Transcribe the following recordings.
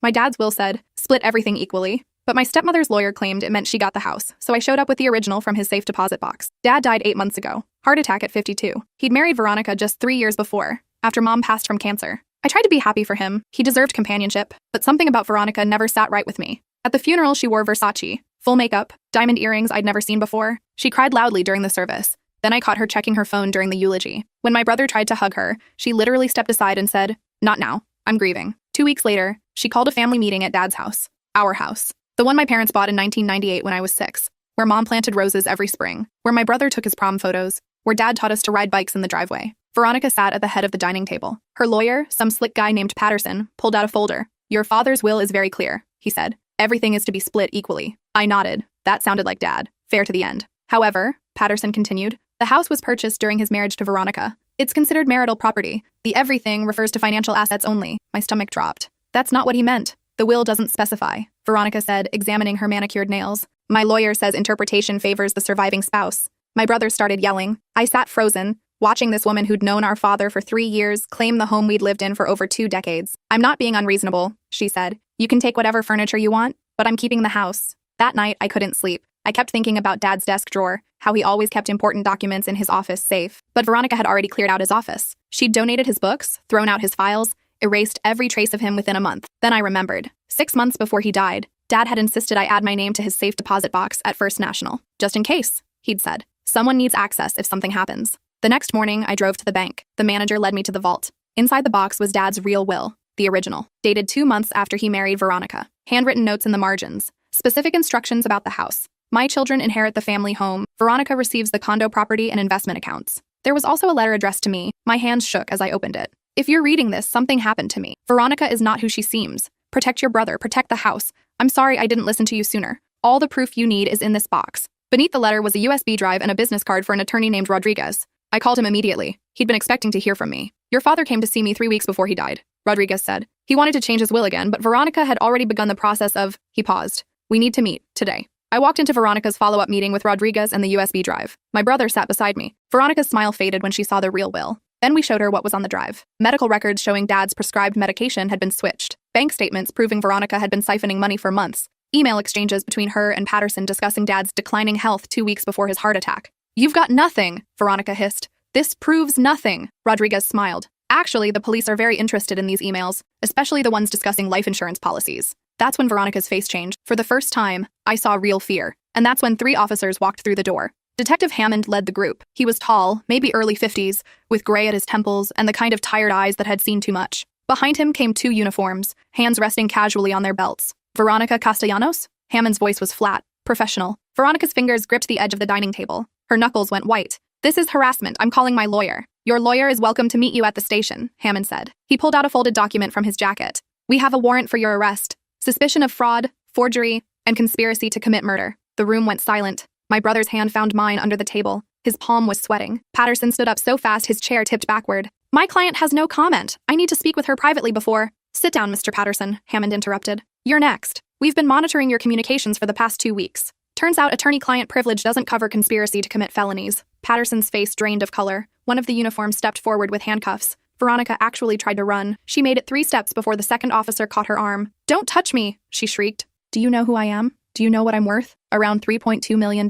My dad's will said, split everything equally. But my stepmother's lawyer claimed it meant she got the house, so I showed up with the original from his safe deposit box. Dad died 8 months ago. Heart attack at 52. He'd married Veronica just 3 years before, after Mom passed from cancer. I tried to be happy for him. He deserved companionship, but something about Veronica never sat right with me. At the funeral, she wore Versace, full makeup, diamond earrings I'd never seen before. She cried loudly during the service. Then I caught her checking her phone during the eulogy. When my brother tried to hug her, she literally stepped aside and said, "Not now. I'm grieving." 2 weeks later, she called a family meeting at Dad's house. Our house. The one my parents bought in 1998 when I was 6. Where Mom planted roses every spring. Where my brother took his prom photos. Where Dad taught us to ride bikes in the driveway. Veronica sat at the head of the dining table. Her lawyer, some slick guy named Patterson, pulled out a folder. "Your father's will is very clear," he said. "Everything is to be split equally." I nodded. That sounded like Dad. Fair to the end. However, Patterson continued, the house was purchased during his marriage to Veronica. It's considered marital property. The everything refers to financial assets only. My stomach dropped. That's not what he meant. The will doesn't specify, Veronica said, examining her manicured nails. My lawyer says interpretation favors the surviving spouse. My brother started yelling. I sat frozen, watching this woman who'd known our father for 3 years claim the home we'd lived in for over 2 decades. "I'm not being unreasonable," she said. "You can take whatever furniture you want, but I'm keeping the house." That night, I couldn't sleep. I kept thinking about Dad's desk drawer, how he always kept important documents in his office safe. But Veronica had already cleared out his office. She'd donated his books, thrown out his files, erased every trace of him within a month. Then I remembered. 6 months before he died, Dad had insisted I add my name to his safe deposit box at First National. Just in case, he'd said. Someone needs access if something happens. The next morning, I drove to the bank. The manager led me to the vault. Inside the box was Dad's real will, the original, dated 2 months after he married Veronica. Handwritten notes in the margins. Specific instructions about the house. My children inherit the family home. Veronica receives the condo property and investment accounts. There was also a letter addressed to me. My hands shook as I opened it. If you're reading this, something happened to me. Veronica is not who she seems. Protect your brother, protect the house. I'm sorry I didn't listen to you sooner. All the proof you need is in this box. Beneath the letter was a USB drive and a business card for an attorney named Rodriguez. I called him immediately. He'd been expecting to hear from me. Your father came to see me 3 weeks before he died, Rodriguez said. He wanted to change his will again, but Veronica had already begun the process of, he paused. We need to meet, today. I walked into Veronica's follow-up meeting with Rodriguez and the USB drive. My brother sat beside me. Veronica's smile faded when she saw the real will. Then we showed her what was on the drive. Medical records showing Dad's prescribed medication had been switched. Bank statements proving Veronica had been siphoning money for months. Email exchanges between her and Patterson discussing Dad's declining health 2 weeks before his heart attack. You've got nothing, Veronica hissed. This proves nothing, Rodriguez smiled. Actually, the police are very interested in these emails, especially the ones discussing life insurance policies. That's when Veronica's face changed. For the first time, I saw real fear. And that's when 3 officers walked through the door. Detective Hammond led the group. He was tall, maybe early 50s, with gray at his temples and the kind of tired eyes that had seen too much. Behind him came 2 uniforms, hands resting casually on their belts. Veronica Castellanos? Hammond's voice was flat, professional. Veronica's fingers gripped the edge of the dining table. Her knuckles went white. This is harassment. I'm calling my lawyer. Your lawyer is welcome to meet you at the station, Hammond said. He pulled out a folded document from his jacket. We have a warrant for your arrest. Suspicion of fraud, forgery, and conspiracy to commit murder. The room went silent. My brother's hand found mine under the table. His palm was sweating. Patterson stood up so fast his chair tipped backward. My client has no comment. I need to speak with her privately before. Sit down, Mr. Patterson, Hammond interrupted. You're next. We've been monitoring your communications for the past 2 weeks. Turns out attorney-client privilege doesn't cover conspiracy to commit felonies. Patterson's face drained of color. One of the uniforms stepped forward with handcuffs. Veronica actually tried to run. She made it 3 steps before the second officer caught her arm. Don't touch me, she shrieked. Do you know who I am? Do you know what I'm worth? Around $3.2 million,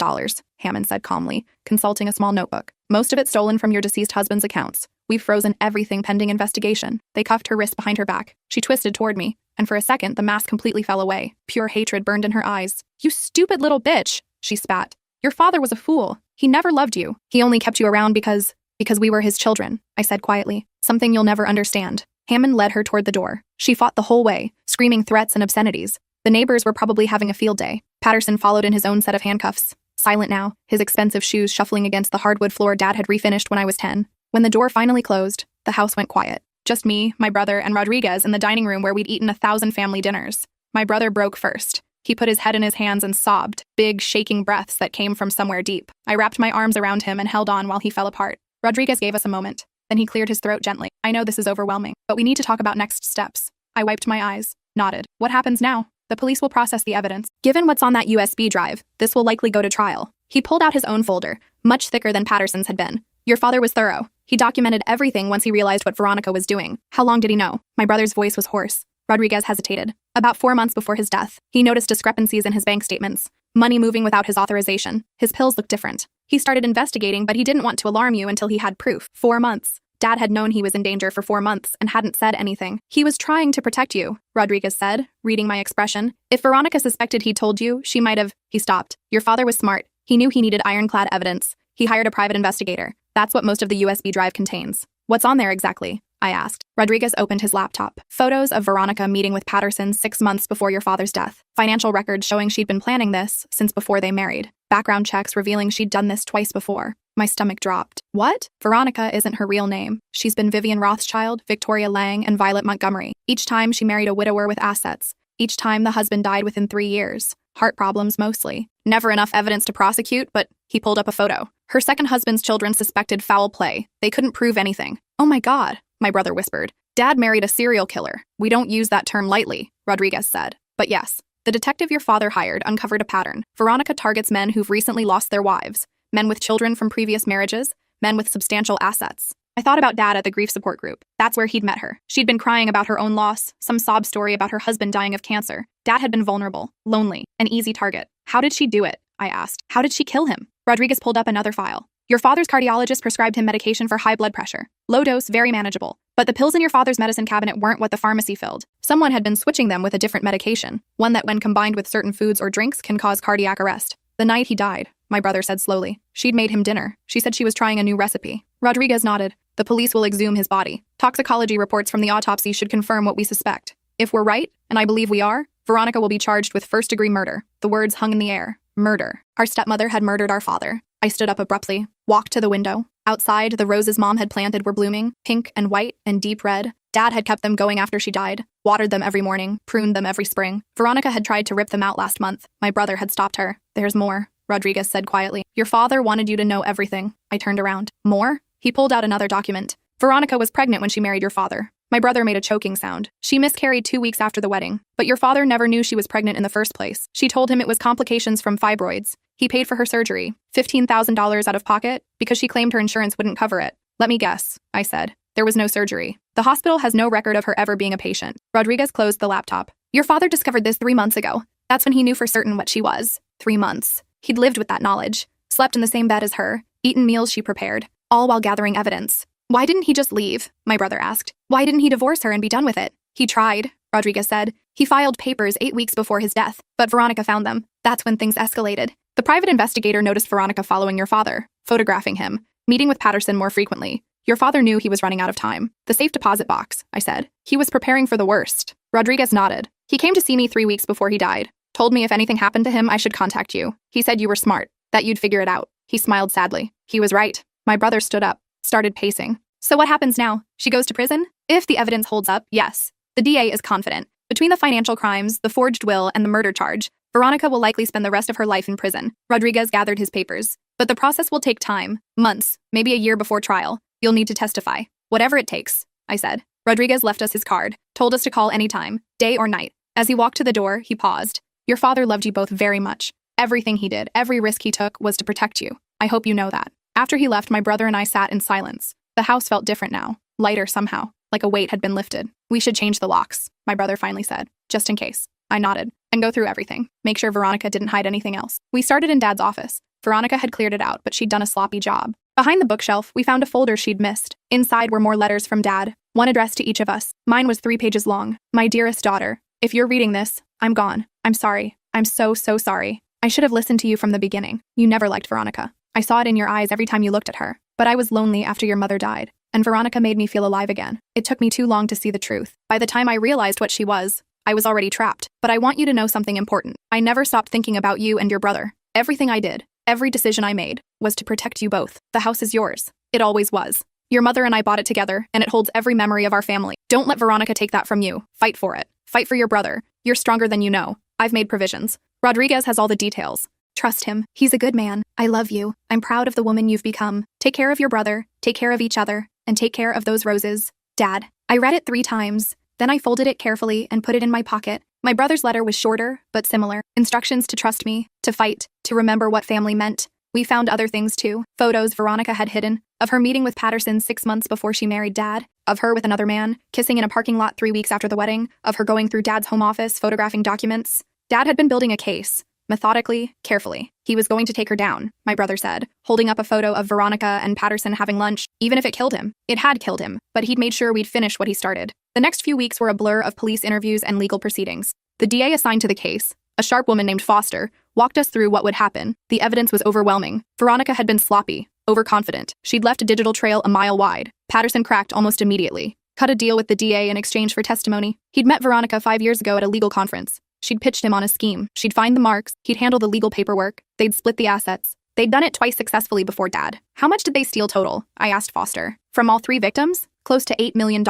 Hammond said calmly, consulting a small notebook. Most of it stolen from your deceased husband's accounts. We've frozen everything pending investigation. They cuffed her wrist behind her back. She twisted toward me, and for a second the mask completely fell away. Pure hatred burned in her eyes. You stupid little bitch, she spat. Your father was a fool. He never loved you. He only kept you around because we were his children, I said quietly. Something you'll never understand. Hammond led her toward the door. She fought the whole way, screaming threats and obscenities. The neighbors were probably having a field day. Patterson followed in his own set of handcuffs. Silent now, his expensive shoes shuffling against the hardwood floor Dad had refinished when I was 10. When the door finally closed, the house went quiet. Just me, my brother, and Rodriguez in the dining room where we'd eaten 1,000 family dinners. My brother broke first. He put his head in his hands and sobbed, big, shaking breaths that came from somewhere deep. I wrapped my arms around him and held on while he fell apart. Rodriguez gave us a moment. Then he cleared his throat gently. I know this is overwhelming, but we need to talk about next steps. I wiped my eyes, nodded. What happens now? The police will process the evidence. Given what's on that USB drive, this will likely go to trial. He pulled out his own folder, much thicker than Patterson's had been. Your father was thorough. He documented everything once he realized what Veronica was doing. How long did he know? My brother's voice was hoarse. Rodriguez hesitated. About 4 months before his death, he noticed discrepancies in his bank statements. Money moving without his authorization. His pills looked different. He started investigating, but he didn't want to alarm you until he had proof. 4 months. Dad had known he was in danger for 4 months and hadn't said anything. He was trying to protect you, Rodriguez said, reading my expression. If Veronica suspected he told you, she might have. He stopped. Your father was smart. He knew he needed ironclad evidence. He hired a private investigator. That's what most of the USB drive contains. What's on there exactly? I asked. Rodriguez opened his laptop. Photos of Veronica meeting with Patterson 6 months before your father's death. Financial records showing she'd been planning this since before they married. Background checks revealing she'd done this twice before. My stomach dropped. What? Veronica isn't her real name. She's been Vivian Rothschild, Victoria Lang, and Violet Montgomery. Each time she married a widower with assets. Each time the husband died within 3 years. Heart problems mostly. Never enough evidence to prosecute, but he pulled up a photo. Her second husband's children suspected foul play. They couldn't prove anything. Oh my God, my brother whispered. Dad married a serial killer. We don't use that term lightly, Rodriguez said. But yes, the detective your father hired uncovered a pattern. Veronica targets men who've recently lost their wives, men with children from previous marriages, men with substantial assets. I thought about Dad at the grief support group. That's where he'd met her. She'd been crying about her own loss, some sob story about her husband dying of cancer. Dad had been vulnerable, lonely, an easy target. How did she do it? I asked. How did she kill him? Rodriguez pulled up another file. Your father's cardiologist prescribed him medication for high blood pressure. Low dose, very manageable. But the pills in your father's medicine cabinet weren't what the pharmacy filled. Someone had been switching them with a different medication, one that when combined with certain foods or drinks can cause cardiac arrest. The night he died, my brother said slowly, she'd made him dinner. She said she was trying a new recipe. Rodriguez nodded. The police will exhume his body. Toxicology reports from the autopsy should confirm what we suspect. If we're right, and I believe we are, Veronica will be charged with first-degree murder. The words hung in the air. Murder. Our stepmother had murdered our father. I stood up abruptly, walked to the window. Outside, the roses Mom had planted were blooming, pink and white and deep red. Dad had kept them going after she died, watered them every morning, pruned them every spring. Veronica had tried to rip them out last month. My brother had stopped her. There's more, Rodriguez said quietly. Your father wanted you to know everything. I turned around. More? He pulled out another document. Veronica was pregnant when she married your father. My brother made a choking sound. She miscarried 2 weeks after the wedding, but your father never knew she was pregnant in the first place. She told him it was complications from fibroids. He paid for her surgery, $15,000 out of pocket, because she claimed her insurance wouldn't cover it. Let me guess, I said. There was no surgery. The hospital has no record of her ever being a patient. Rodriguez closed the laptop. Your father discovered this 3 months ago. That's when he knew for certain what she was. 3 months. He'd lived with that knowledge, slept in the same bed as her, eaten meals she prepared, all while gathering evidence. Why didn't he just leave? My brother asked. Why didn't he divorce her and be done with it? He tried, Rodriguez said. He filed papers 8 weeks before his death, but Veronica found them. That's when things escalated. The private investigator noticed Veronica following your father, photographing him, meeting with Patterson more frequently. Your father knew he was running out of time. The safe deposit box, I said. He was preparing for the worst. Rodriguez nodded. He came to see me 3 weeks before he died. Told me if anything happened to him, I should contact you. He said you were smart, that you'd figure it out. He smiled sadly. He was right. My brother stood up, started pacing. So what happens now? She goes to prison? If the evidence holds up, yes. The DA is confident. Between the financial crimes, the forged will, and the murder charge, Veronica will likely spend the rest of her life in prison. Rodriguez gathered his papers. But the process will take time, months, maybe a year before trial. You'll need to testify. Whatever it takes, I said. Rodriguez left us his card, told us to call anytime, day or night. As he walked to the door, he paused. Your father loved you both very much. Everything he did, every risk he took was to protect you. I hope you know that. After he left, my brother and I sat in silence. The house felt different now, lighter somehow, like a weight had been lifted. We should change the locks, my brother finally said, just in case. I nodded, and go through everything, make sure Veronica didn't hide anything else. We started in Dad's office. Veronica had cleared it out, but she'd done a sloppy job. Behind the bookshelf, we found a folder she'd missed. Inside were more letters from Dad, one addressed to each of us. Mine was 3 pages long. My dearest daughter, if you're reading this, I'm gone. I'm sorry. I'm so sorry. I should have listened to you from the beginning. You never liked Veronica. I saw it in your eyes every time you looked at her. But I was lonely after your mother died, and Veronica made me feel alive again. It took me too long to see the truth. By the time I realized what she was, I was already trapped. But I want you to know something important. I never stopped thinking about you and your brother. Everything I did, every decision I made, was to protect you both. The house is yours. It always was. Your mother and I bought it together, and it holds every memory of our family. Don't let Veronica take that from you. Fight for it. Fight for your brother. You're stronger than you know. I've made provisions. Rodriguez has all the details. Trust him. He's a good man. I love you. I'm proud of the woman you've become. Take care of your brother, take care of each other, and take care of those roses. Dad. I read it 3 times. Then I folded it carefully and put it in my pocket. My brother's letter was shorter, but similar. Instructions to trust me, to fight, to remember what family meant. We found other things too. Photos Veronica had hidden of her meeting with Patterson 6 months before she married Dad, of her with another man, kissing in a parking lot 3 weeks after the wedding, of her going through Dad's home office, photographing documents. Dad had been building a case, methodically, carefully. He was going to take her down, my brother said, holding up a photo of Veronica and Patterson having lunch, even if it killed him. It had killed him, but he'd made sure we'd finish what he started. The next few weeks were a blur of police interviews and legal proceedings. The DA assigned to the case, a sharp woman named Foster, walked us through what would happen. The evidence was overwhelming. Veronica had been sloppy, overconfident. She'd left a digital trail a mile wide. Patterson cracked almost immediately. Cut a deal with the DA in exchange for testimony. He'd met Veronica 5 years ago at a legal conference. She'd pitched him on a scheme. She'd find the marks. He'd handle the legal paperwork. They'd split the assets. They'd done it twice successfully before Dad. How much did they steal total? I asked Foster. From all 3 victims? Close to $8 million.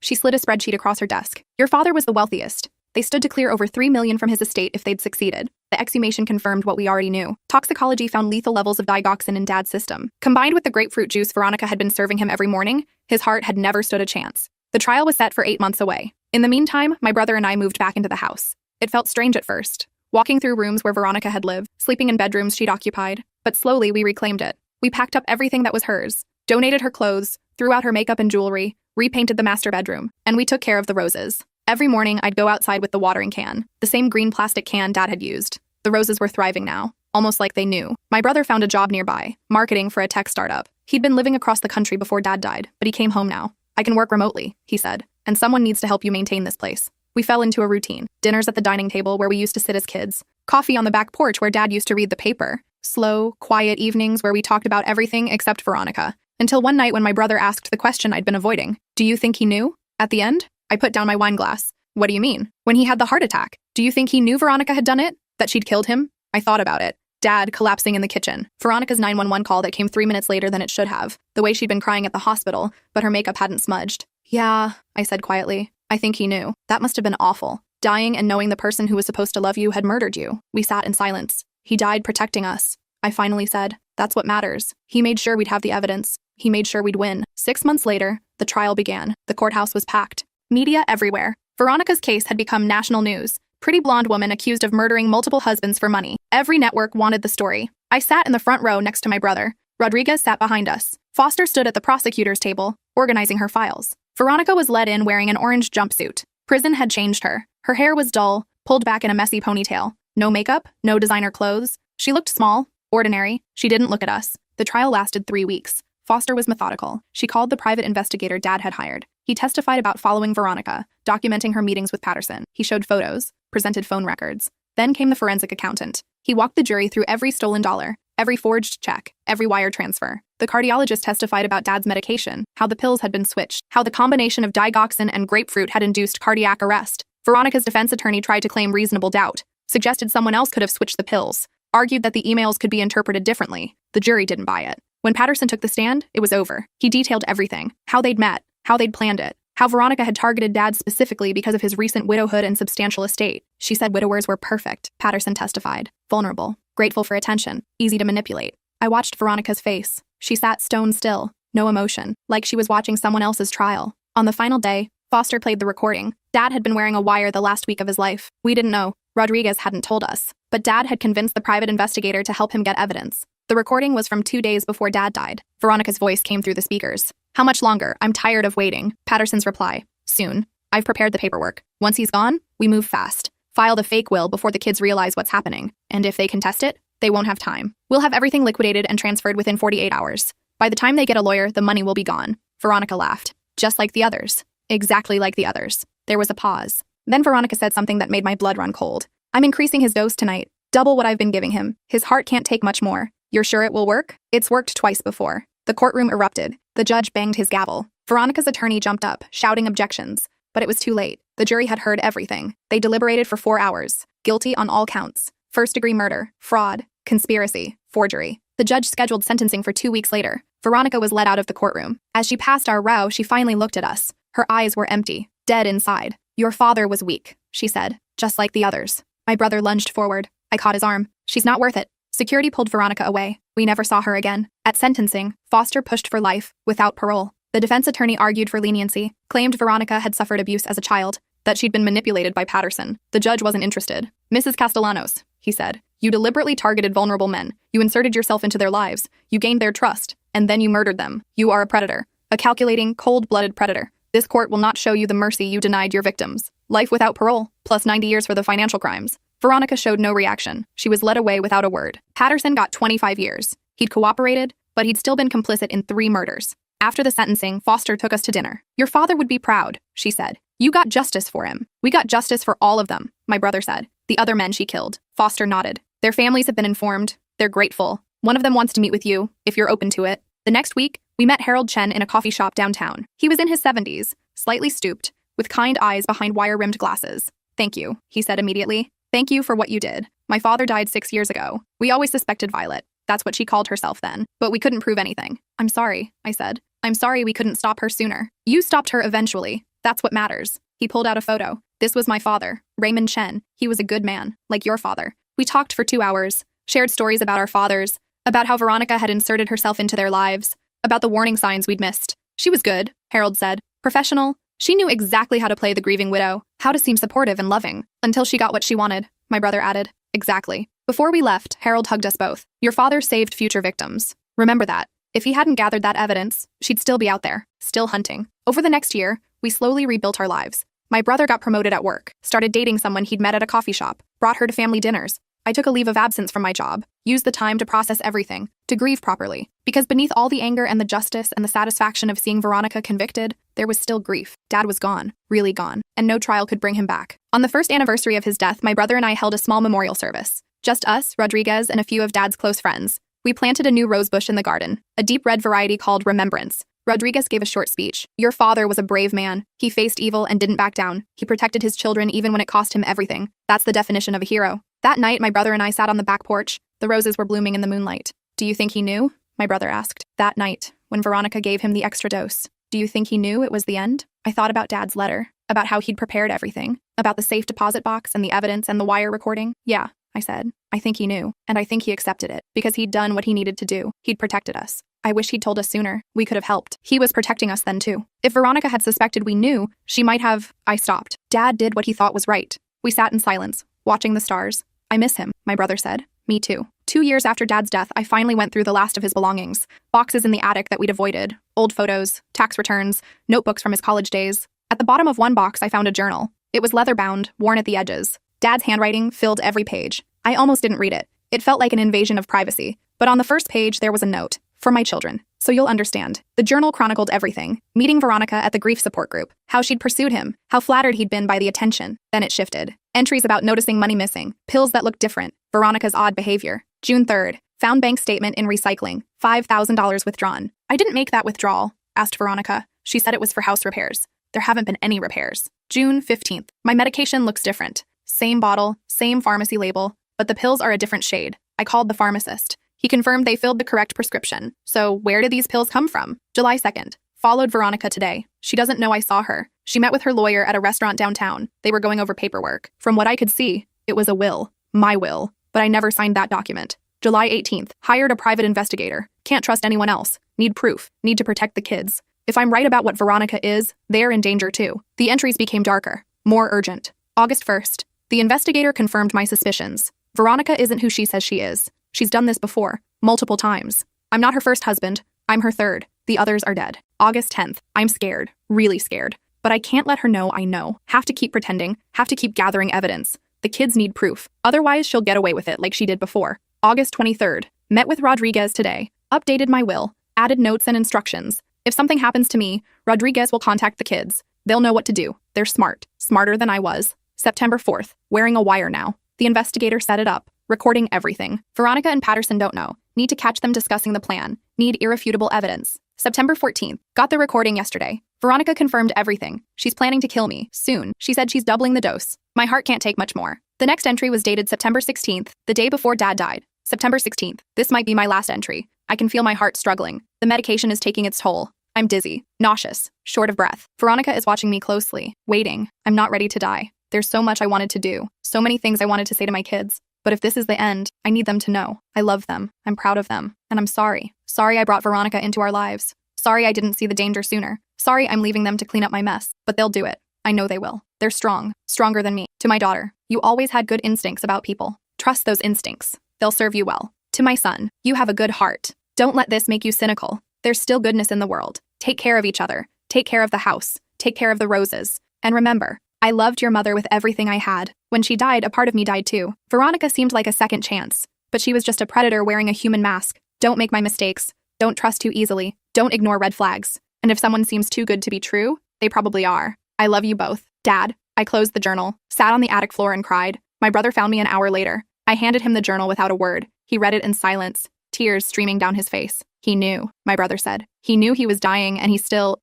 She slid a spreadsheet across her desk. Your father was the wealthiest. They stood to clear over $3 million from his estate if they'd succeeded. The exhumation confirmed what we already knew. Toxicology found lethal levels of digoxin in Dad's system. Combined with the grapefruit juice Veronica had been serving him every morning, his heart had never stood a chance. The trial was set for 8 months away. In the meantime, my brother and I moved back into the house. It felt strange at first, walking through rooms where Veronica had lived, sleeping in bedrooms she'd occupied, but slowly we reclaimed it. We packed up everything that was hers, donated her clothes, threw out her makeup and jewelry, repainted the master bedroom, and we took care of the roses. Every morning, I'd go outside with the watering can, the same green plastic can Dad had used. The roses were thriving now, almost like they knew. My brother found a job nearby, marketing for a tech startup. He'd been living across the country before Dad died, but he came home now. I can work remotely, he said, and someone needs to help you maintain this place. We fell into a routine. Dinners at the dining table where we used to sit as kids. Coffee on the back porch where Dad used to read the paper. Slow, quiet evenings where we talked about everything except Veronica. Until one night when my brother asked the question I'd been avoiding. Do you think he knew? At the end, I put down my wine glass. What do you mean? When he had the heart attack. Do you think he knew Veronica had done it? That she'd killed him? I thought about it. Dad collapsing in the kitchen. Veronica's 911 call that came 3 minutes later than it should have. The way she'd been crying at the hospital, but her makeup hadn't smudged. Yeah, I said quietly. I think he knew. That must have been awful. Dying and knowing the person who was supposed to love you had murdered you. We sat in silence. He died protecting us. I finally said, that's what matters. He made sure we'd have the evidence. He made sure we'd win. 6 months later, the trial began. The courthouse was packed. Media everywhere. Veronica's case had become national news. Pretty blonde woman accused of murdering multiple husbands for money. Every network wanted the story. I sat in the front row next to my brother. Rodriguez sat behind us. Foster stood at the prosecutor's table, organizing her files. Veronica was led in wearing an orange jumpsuit. Prison had changed her. Her hair was dull, pulled back in a messy ponytail. No makeup, no designer clothes. She looked small, ordinary. She didn't look at us. The trial lasted 3 weeks. Foster was methodical. She called the private investigator Dad had hired. He testified about following Veronica, documenting her meetings with Patterson. He showed photos, presented phone records. Then came the forensic accountant. He walked the jury through every stolen dollar, every forged check, every wire transfer. The cardiologist testified about Dad's medication, how the pills had been switched, how the combination of digoxin and grapefruit had induced cardiac arrest. Veronica's defense attorney tried to claim reasonable doubt, suggested someone else could have switched the pills, argued that the emails could be interpreted differently. The jury didn't buy it. When Patterson took the stand, it was over. He detailed everything, how they'd met, how they'd planned it, how Veronica had targeted Dad specifically because of his recent widowhood and substantial estate. She said widowers were perfect, Patterson testified. Vulnerable, grateful for attention, easy to manipulate. I watched Veronica's face. She sat stone still, no emotion, like she was watching someone else's trial. On the final day, Foster played the recording. Dad had been wearing a wire the last week of his life. We didn't know. Rodriguez hadn't told us. But Dad had convinced the private investigator to help him get evidence. The recording was from 2 days before Dad died. Veronica's voice came through the speakers. How much longer? I'm tired of waiting. Patterson's reply. Soon. I've prepared the paperwork. Once he's gone, we move fast. File the fake will before the kids realize what's happening. And if they contest it, they won't have time. We'll have everything liquidated and transferred within 48 hours. By the time they get a lawyer, the money will be gone. Veronica laughed. Just like the others. Exactly like the others. There was a pause. Then Veronica said something that made my blood run cold. I'm increasing his dose tonight. Double what I've been giving him. His heart can't take much more. You're sure it will work? It's worked twice before. The courtroom erupted. The judge banged his gavel. Veronica's attorney jumped up, shouting objections. But it was too late. The jury had heard everything. They deliberated for 4 hours. Guilty on all counts. First-degree murder, fraud, conspiracy, forgery. The judge scheduled sentencing for 2 weeks later. Veronica was led out of the courtroom. As she passed our row, she finally looked at us. Her eyes were empty, dead inside. Your father was weak, she said, just like the others. My brother lunged forward. I caught his arm. She's not worth it. Security pulled Veronica away. We never saw her again. At sentencing, Foster pushed for life, without parole. The defense attorney argued for leniency, claimed Veronica had suffered abuse as a child, that she'd been manipulated by Patterson. The judge wasn't interested. Mrs. Castellanos, he said, you deliberately targeted vulnerable men. You inserted yourself into their lives. You gained their trust. And then you murdered them. You are a predator. A calculating, cold-blooded predator. This court will not show you the mercy you denied your victims. Life without parole, plus 90 years for the financial crimes. Veronica showed no reaction. She was led away without a word. Patterson got 25 years. He'd cooperated, but he'd still been complicit in 3 murders. After the sentencing, Foster took us to dinner. Your father would be proud, she said. You got justice for him. We got justice for all of them, my brother said. The other men she killed. Foster nodded. Their families have been informed. They're grateful. One of them wants to meet with you, if you're open to it. The next week, we met Harold Chen in a coffee shop downtown. He was in his 70s, slightly stooped, with kind eyes behind wire-rimmed glasses. Thank you, he said immediately. Thank you for what you did. My father died 6 years ago. We always suspected Violet. That's what she called herself then. But we couldn't prove anything. I'm sorry, I said. I'm sorry we couldn't stop her sooner. You stopped her eventually. That's what matters. He pulled out a photo. This was my father, Raymond Chen. He was a good man, like your father. We talked for 2 hours, shared stories about our fathers, about how Veronica had inserted herself into their lives, about the warning signs we'd missed. She was good, Harold said. Professional. She knew exactly how to play the grieving widow, how to seem supportive and loving, until she got what she wanted, my brother added. Exactly. Before we left, Harold hugged us both. Your father saved future victims. Remember that. If he hadn't gathered that evidence, she'd still be out there, still hunting. Over the next year, we slowly rebuilt our lives. My brother got promoted at work, started dating someone he'd met at a coffee shop, brought her to family dinners. I took a leave of absence from my job, used the time to process everything, to grieve properly. Because beneath all the anger and the justice and the satisfaction of seeing Veronica convicted, there was still grief. Dad was gone, really gone, and no trial could bring him back. On the first anniversary of his death, my brother and I held a small memorial service. Just us, Rodriguez, and a few of Dad's close friends. We planted a new rosebush in the garden, a deep red variety called Remembrance. Rodriguez gave a short speech. Your father was a brave man. He faced evil and didn't back down. He protected his children even when it cost him everything. That's the definition of a hero. That night, my brother and I sat on the back porch. The roses were blooming in the moonlight. Do you think he knew? My brother asked. That night, when Veronica gave him the extra dose. Do you think he knew it was the end? I thought about Dad's letter, about how he'd prepared everything, about the safe deposit box and the evidence and the wire recording. Yeah, I said. I think he knew, and I think he accepted it, because he'd done what he needed to do. He'd protected us. I wish he'd told us sooner. We could have helped. He was protecting us then too. If Veronica had suspected we knew, she might have... I stopped. Dad did what he thought was right. We sat in silence, watching the stars. I miss him, my brother said. Me too. 2 years after Dad's death, I finally went through the last of his belongings. Boxes in the attic that we'd avoided. Old photos, tax returns, notebooks from his college days. At the bottom of one box, I found a journal. It was leather-bound, worn at the edges. Dad's handwriting filled every page. I almost didn't read it. It felt like an invasion of privacy. But on the first page, there was a note. For my children. So you'll understand. The journal chronicled everything. Meeting Veronica at the grief support group. How she'd pursued him. How flattered he'd been by the attention. Then it shifted. Entries about noticing money missing. Pills that looked different. Veronica's odd behavior. June 3rd. Found bank statement in recycling. $5,000 withdrawn. I didn't make that withdrawal, asked Veronica. She said it was for house repairs. There haven't been any repairs. June 15th. My medication looks different. Same bottle, same pharmacy label, but the pills are a different shade. I called the pharmacist. He confirmed they filled the correct prescription. So where did these pills come from? July 2nd. Followed Veronica today. She doesn't know I saw her. She met with her lawyer at a restaurant downtown. They were going over paperwork. From what I could see, it was a will. My will. But I never signed that document. July 18th. Hired a private investigator. Can't trust anyone else. Need proof. Need to protect the kids. If I'm right about what Veronica is, they're in danger too. The entries became darker. More urgent. August 1st. The investigator confirmed my suspicions. Veronica isn't who she says she is. She's done this before. Multiple times. I'm not her first husband. I'm her third. The others are dead. August 10th. I'm scared. Really scared. But I can't let her know I know. Have to keep pretending. Have to keep gathering evidence. The kids need proof. Otherwise, she'll get away with it like she did before. August 23rd. Met with Rodriguez today. Updated my will. Added notes and instructions. If something happens to me, Rodriguez will contact the kids. They'll know what to do. They're smart. Smarter than I was. September 4th. Wearing a wire now. The investigator set it up. Recording everything. Veronica and Patterson don't know. Need to catch them discussing the plan. Need irrefutable evidence. September 14th. Got the recording yesterday. Veronica confirmed everything. She's planning to kill me. Soon. She said she's doubling the dose. My heart can't take much more. The next entry was dated September 16th, the day before Dad died. September 16th. This might be my last entry. I can feel my heart struggling. The medication is taking its toll. I'm dizzy. Nauseous. Short of breath. Veronica is watching me closely. Waiting. I'm not ready to die. There's so much I wanted to do. So many things I wanted to say to my kids. But if this is the end, I need them to know. I love them. I'm proud of them. And I'm sorry. Sorry I brought Veronica into our lives. Sorry I didn't see the danger sooner. Sorry I'm leaving them to clean up my mess. But they'll do it. I know they will. They're strong. Stronger than me. To my daughter, you always had good instincts about people. Trust those instincts. They'll serve you well. To my son, you have a good heart. Don't let this make you cynical. There's still goodness in the world. Take care of each other. Take care of the house. Take care of the roses. And remember, I loved your mother with everything I had. When she died, a part of me died too. Veronica seemed like a second chance, but she was just a predator wearing a human mask. Don't make my mistakes. Don't trust too easily. Don't ignore red flags. And if someone seems too good to be true, they probably are. I love you both. Dad. I closed the journal, sat on the attic floor and cried. My brother found me an hour later. I handed him the journal without a word. He read it in silence, tears streaming down his face. He knew, my brother said. He knew he was dying and he still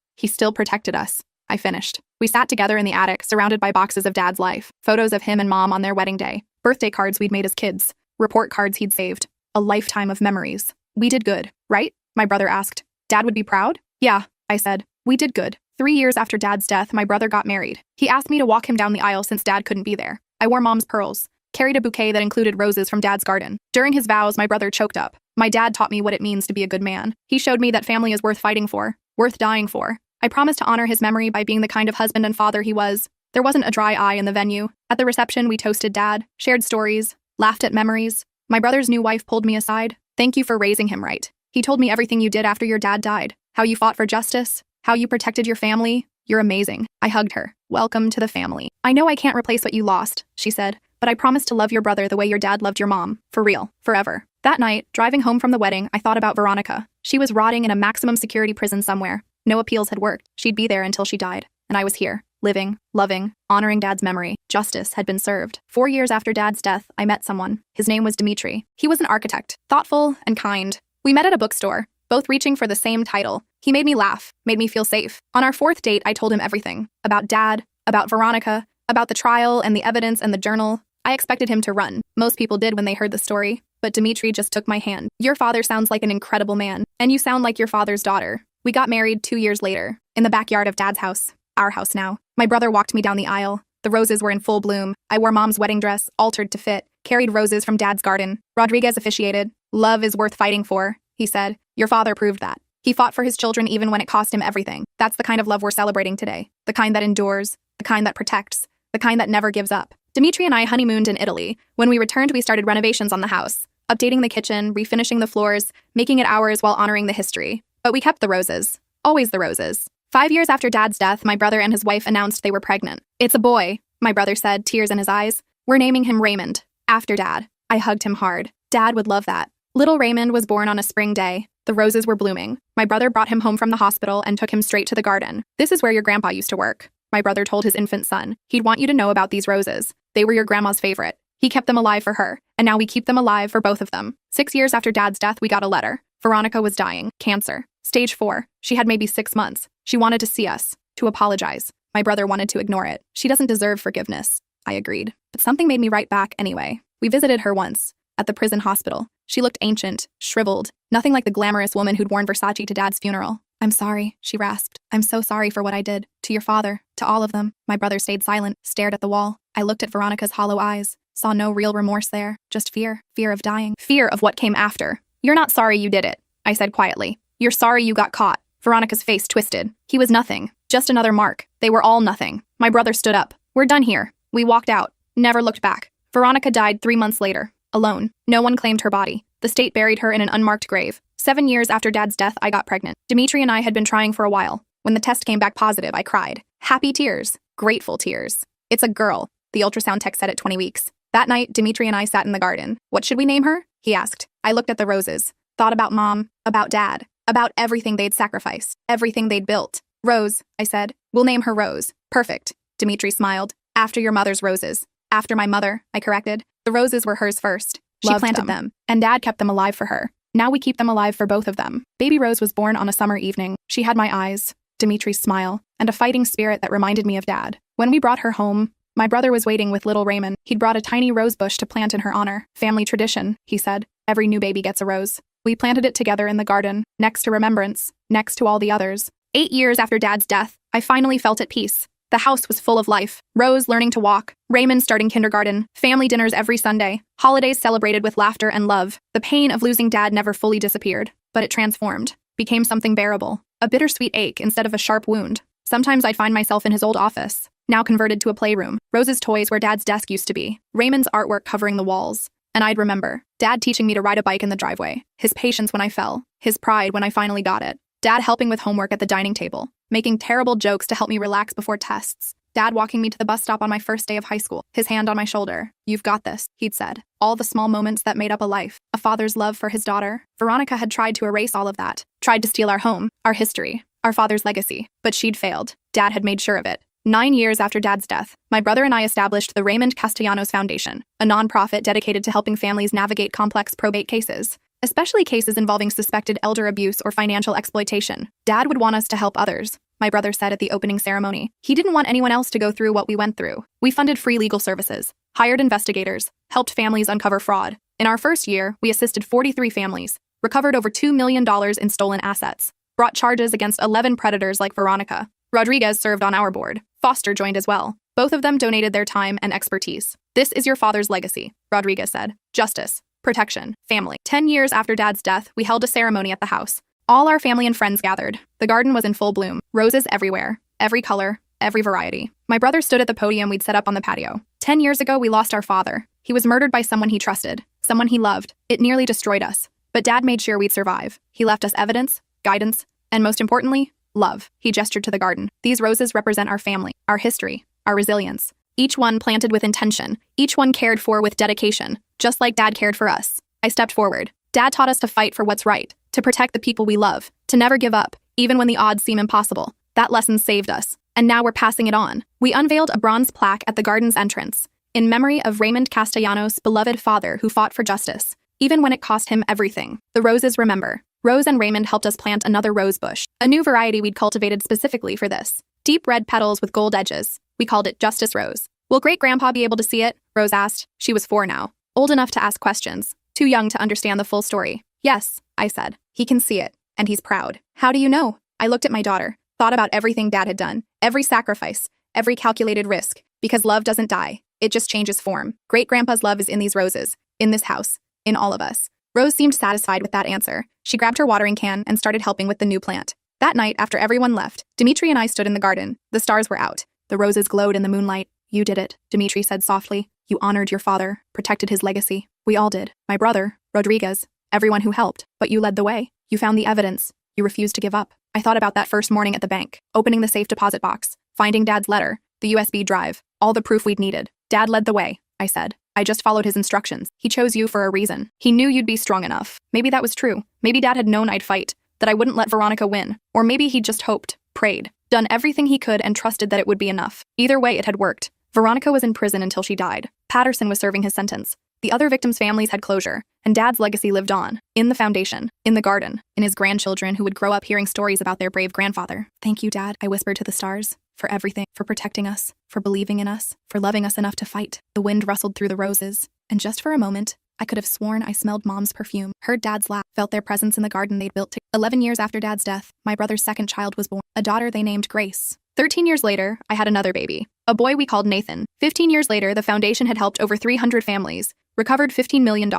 protected us. I finished. We sat together in the attic, surrounded by boxes of Dad's life, photos of him and Mom on their wedding day, birthday cards we'd made as kids, report cards he'd saved, a lifetime of memories. We did good, right? My brother asked. Dad would be proud? Yeah, I said. We did good. 3 years after Dad's death, my brother got married. He asked me to walk him down the aisle since Dad couldn't be there. I wore Mom's pearls, carried a bouquet that included roses from Dad's garden. During his vows, my brother choked up. My dad taught me what it means to be a good man. He showed me that family is worth fighting for, worth dying for. I promised to honor his memory by being the kind of husband and father he was. There wasn't a dry eye in the venue. At the reception, we toasted Dad, shared stories, laughed at memories. My brother's new wife pulled me aside. Thank you for raising him right. He told me everything you did after your dad died, how you fought for justice, how you protected your family. You're amazing. I hugged her. Welcome to the family. I know I can't replace what you lost, she said, but I promise to love your brother the way your dad loved your mom. For real. Forever. That night, driving home from the wedding, I thought about Veronica. She was rotting in a maximum security prison somewhere. No appeals had worked. She'd be there until she died. And I was here, living, loving, honoring Dad's memory. Justice had been served. 4 years after Dad's death, I met someone. His name was Dimitri. He was an architect, thoughtful and kind. We met at a bookstore, both reaching for the same title. He made me laugh, made me feel safe. On our 4th date, I told him everything. About Dad, about Veronica, about the trial and the evidence and the journal. I expected him to run. Most people did when they heard the story. But Dimitri just took my hand. Your father sounds like an incredible man, and you sound like your father's daughter. We got married 2 years later, in the backyard of Dad's house. Our house now. My brother walked me down the aisle. The roses were in full bloom. I wore Mom's wedding dress, altered to fit, carried roses from Dad's garden. Rodriguez officiated. Love is worth fighting for, he said. Your father proved that. He fought for his children even when it cost him everything. That's the kind of love we're celebrating today. The kind that endures, the kind that protects, the kind that never gives up. Dimitri and I honeymooned in Italy. When we returned, we started renovations on the house, updating the kitchen, refinishing the floors, making it ours while honoring the history. But we kept the roses. Always the roses. 5 years after Dad's death, my brother and his wife announced they were pregnant. It's a boy, my brother said, tears in his eyes. We're naming him Raymond, after Dad. I hugged him hard. Dad would love that. Little Raymond was born on a spring day. The roses were blooming. My brother brought him home from the hospital and took him straight to the garden. This is where your grandpa used to work, my brother told his infant son. He'd want you to know about these roses. They were your grandma's favorite. He kept them alive for her, and now we keep them alive for both of them. 6 years after Dad's death, we got a letter. Veronica was dying. Cancer. Stage 4. She had maybe 6 months. She wanted to see us, to apologize. My brother wanted to ignore it. She doesn't deserve forgiveness. I agreed. But something made me write back anyway. We visited her once, at the prison hospital. She looked ancient, shriveled, nothing like the glamorous woman who'd worn Versace to Dad's funeral. I'm sorry, she rasped. I'm so sorry for what I did. To your father, to all of them. My brother stayed silent, stared at the wall. I looked at Veronica's hollow eyes, saw no real remorse there, just fear. Fear of dying. Fear of what came after. You're not sorry you did it, I said quietly. You're sorry you got caught. Veronica's face twisted. He was nothing. Just another mark. They were all nothing. My brother stood up. We're done here. We walked out. Never looked back. Veronica died 3 months later. Alone. No one claimed her body. The state buried her in an unmarked grave. 7 years after Dad's death, I got pregnant. Dimitri and I had been trying for a while. When the test came back positive, I cried. Happy tears. Grateful tears. It's a girl, the ultrasound tech said at 20 weeks. That night, Dimitri and I sat in the garden. What should we name her? He asked. I looked at the roses. Thought about Mom, about Dad, about everything they'd sacrificed, everything they'd built. Rose, I said. We'll name her Rose. Perfect. Dimitri smiled. After your mother's roses. After my mother, I corrected. The roses were hers first. She planted them, and Dad kept them alive for her. Now we keep them alive for both of them. Baby Rose was born on a summer evening. She had my eyes, Dimitri's smile, and a fighting spirit that reminded me of Dad. When we brought her home, my brother was waiting with little Raymond. He'd brought a tiny rose bush to plant in her honor. Family tradition, he said. Every new baby gets a rose. We planted it together in the garden, next to Remembrance, next to all the others. 8 years after Dad's death, I finally felt at peace. The house was full of life. Rose learning to walk, Raymond starting kindergarten, family dinners every Sunday, holidays celebrated with laughter and love. The pain of losing Dad never fully disappeared, but it transformed, became something bearable, a bittersweet ache instead of a sharp wound. Sometimes I'd find myself in his old office, now converted to a playroom, Rose's toys where Dad's desk used to be, Raymond's artwork covering the walls, And I'd remember. Dad teaching me to ride a bike in the driveway. His patience when I fell. His pride when I finally got it. Dad helping with homework at the dining table. Making terrible jokes to help me relax before tests. Dad walking me to the bus stop on my first day of high school. His hand on my shoulder. "You've got this," he'd said. All the small moments that made up a life. A father's love for his daughter. Veronica had tried to erase all of that. Tried to steal our home, our history, our father's legacy. But she'd failed. Dad had made sure of it. 9 years after Dad's death, my brother and I established the Raymond Castellanos Foundation, a nonprofit dedicated to helping families navigate complex probate cases, especially cases involving suspected elder abuse or financial exploitation. Dad would want us to help others, my brother said at the opening ceremony. He didn't want anyone else to go through what we went through. We funded free legal services, hired investigators, helped families uncover fraud. In our first year, we assisted 43 families, recovered over $2 million in stolen assets, brought charges against 11 predators like Veronica. Rodriguez served on our board. Foster joined as well. Both of them donated their time and expertise. "This is your father's legacy," Rodriguez said. "Justice, protection, family." 10 years after Dad's death, we held a ceremony at the house. All our family and friends gathered. The garden was in full bloom. Roses everywhere. Every color. Every variety. My brother stood at the podium we'd set up on the patio. 10 years ago, we lost our father. He was murdered by someone he trusted. Someone he loved. It nearly destroyed us. But Dad made sure we'd survive. He left us evidence, guidance, and most importantly, love. He gestured to the garden. "These roses represent our family, our history, our resilience. Each one planted with intention, each one cared for with dedication, just like Dad cared for us." I stepped forward. "Dad taught us to fight for what's right, to protect the people we love, to never give up, even when the odds seem impossible. That lesson saved us, and now we're passing it on." We unveiled a bronze plaque at the garden's entrance, in memory of Raymond Castellanos' beloved father who fought for justice, even when it cost him everything. The roses remember. Rose and Raymond helped us plant another rose bush, a new variety we'd cultivated specifically for this. Deep red petals with gold edges. We called it Justice Rose. "Will great-grandpa be able to see it?" Rose asked. She was 4 now, old enough to ask questions, too young to understand the full story. "Yes," I said. "He can see it, and he's proud." "How do you know?" I looked at my daughter, thought about everything Dad had done, every sacrifice, every calculated risk, because love doesn't die. It just changes form. Great-grandpa's love is in these roses, in this house, in all of us. Rose seemed satisfied with that answer. She grabbed her watering can and started helping with the new plant. That night, after everyone left, Dimitri and I stood in the garden. The stars were out. The roses glowed in the moonlight. "You did it," Dimitri said softly. "You honored your father, protected his legacy. We all did. My brother, Rodriguez, everyone who helped. But you led the way. You found the evidence. You refused to give up." I thought about that first morning at the bank, opening the safe deposit box, finding Dad's letter, the USB drive, all the proof we'd needed. "Dad led the way," I said. "I just followed his instructions. He chose you for a reason. He knew you'd be strong enough." Maybe that was true. Maybe Dad had known I'd fight, that I wouldn't let Veronica win. Or maybe he'd just hoped, prayed, done everything he could and trusted that it would be enough. Either way, it had worked. Veronica was in prison until she died. Patterson was serving his sentence. The other victims' families had closure, and Dad's legacy lived on, in the foundation, in the garden, in his grandchildren who would grow up hearing stories about their brave grandfather. "Thank you, Dad," I whispered to the stars, "for everything, for protecting us, for believing in us, for loving us enough to fight." The wind rustled through the roses, and just for a moment, I could have sworn I smelled Mom's perfume, heard Dad's laugh, felt their presence in the garden they'd built. 11 years after Dad's death, my brother's second child was born, a daughter they named Grace. 13 years later, I had another baby, a boy we called Nathan. 15 years later, the foundation had helped over 300 families, recovered $15 million,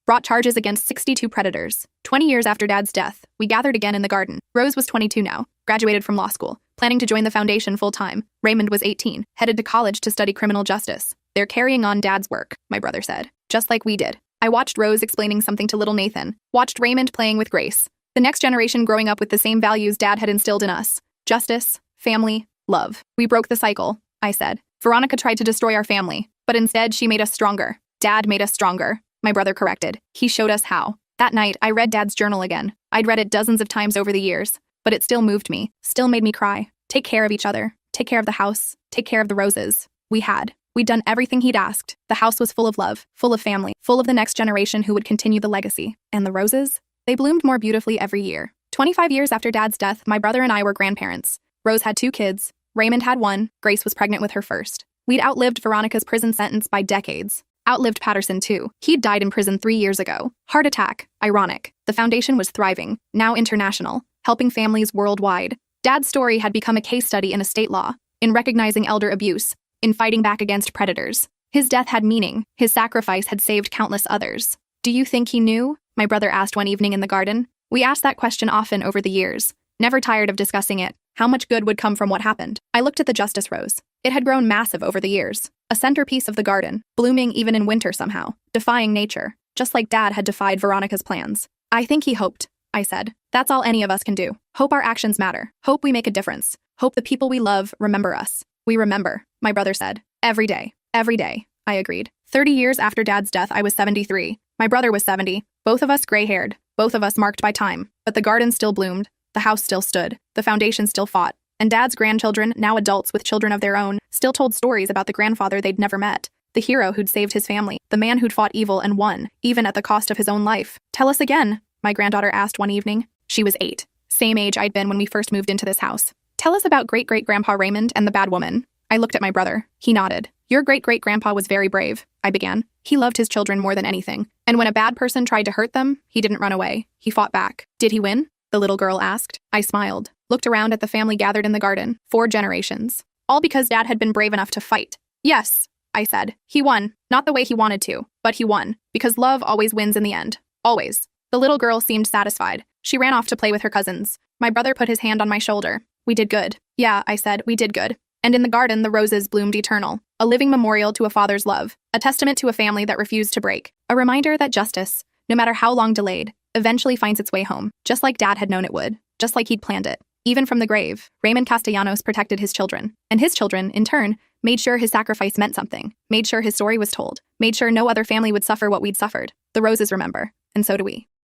brought charges against 62 predators. 20 years after Dad's death, we gathered again in the garden. Rose was 22 now, graduated from law school, planning to join the foundation full-time. Raymond was 18, headed to college to study criminal justice. "They're carrying on Dad's work," my brother said, "just like we did." I watched Rose explaining something to little Nathan, watched Raymond playing with Grace. The next generation growing up with the same values Dad had instilled in us. Justice, family, love. "We broke the cycle," I said. "Veronica tried to destroy our family, but instead she made us stronger. Dad made us stronger," my brother corrected. "He showed us how." That night, I read Dad's journal again. I'd read it dozens of times over the years, but it still moved me, still made me cry. Take care of each other. Take care of the house. Take care of the roses. We'd done everything he'd asked. The house was full of love, full of family, full of the next generation who would continue the legacy. And the roses? They bloomed more beautifully every year. 25 years after Dad's death, my brother and I were grandparents. Rose had 2 kids. Raymond had 1. Grace was pregnant with her first. We'd outlived Veronica's prison sentence by decades. Outlived Patterson, too. He'd died in prison 3 years ago. Heart attack. Ironic. The foundation was thriving, now international, helping families worldwide. Dad's story had become a case study in estate law, in recognizing elder abuse, in fighting back against predators. His death had meaning. His sacrifice had saved countless others. "Do you think he knew?" my brother asked one evening in the garden. We asked that question often over the years, never tired of discussing it. How much good would come from what happened? I looked at the Justice Rose. It had grown massive over the years. A centerpiece of the garden, blooming even in winter somehow, defying nature, just like Dad had defied Veronica's plans. I think he hoped, I said. That's all any of us can do. Hope our actions matter. Hope we make a difference. Hope the people we love remember us. We remember, my brother said. Every day. Every day, I agreed. 30 years after Dad's death, I was 73. My brother was 70. Both of us gray-haired. Both of us marked by time. But the garden still bloomed. The house still stood. The foundation still fought. And Dad's grandchildren, now adults with children of their own, still told stories about the grandfather they'd never met. The hero who'd saved his family. The man who'd fought evil and won, even at the cost of his own life. Tell us again, my granddaughter asked one evening. She was 8. Same age I'd been when we first moved into this house. Tell us about great-great-grandpa Raymond and the bad woman. I looked at my brother. He nodded. Your great-great-grandpa was very brave, I began. He loved his children more than anything. And when a bad person tried to hurt them, he didn't run away. He fought back. Did he win? The little girl asked. I smiled. Looked around at the family gathered in the garden. 4 generations. All because Dad had been brave enough to fight. Yes, I said. He won. Not the way he wanted to, but he won. Because love always wins in the end. Always. The little girl seemed satisfied. She ran off to play with her cousins. My brother put his hand on my shoulder. We did good. Yeah, I said, we did good. And in the garden, the roses bloomed eternal. A living memorial to a father's love. A testament to a family that refused to break. A reminder that justice, no matter how long delayed, eventually finds its way home. Just like Dad had known it would. Just like he'd planned it. Even from the grave, Raymond Castellanos protected his children. And his children, in turn, made sure his sacrifice meant something. Made sure his story was told. Made sure no other family would suffer what we'd suffered. The roses remember. And so do we.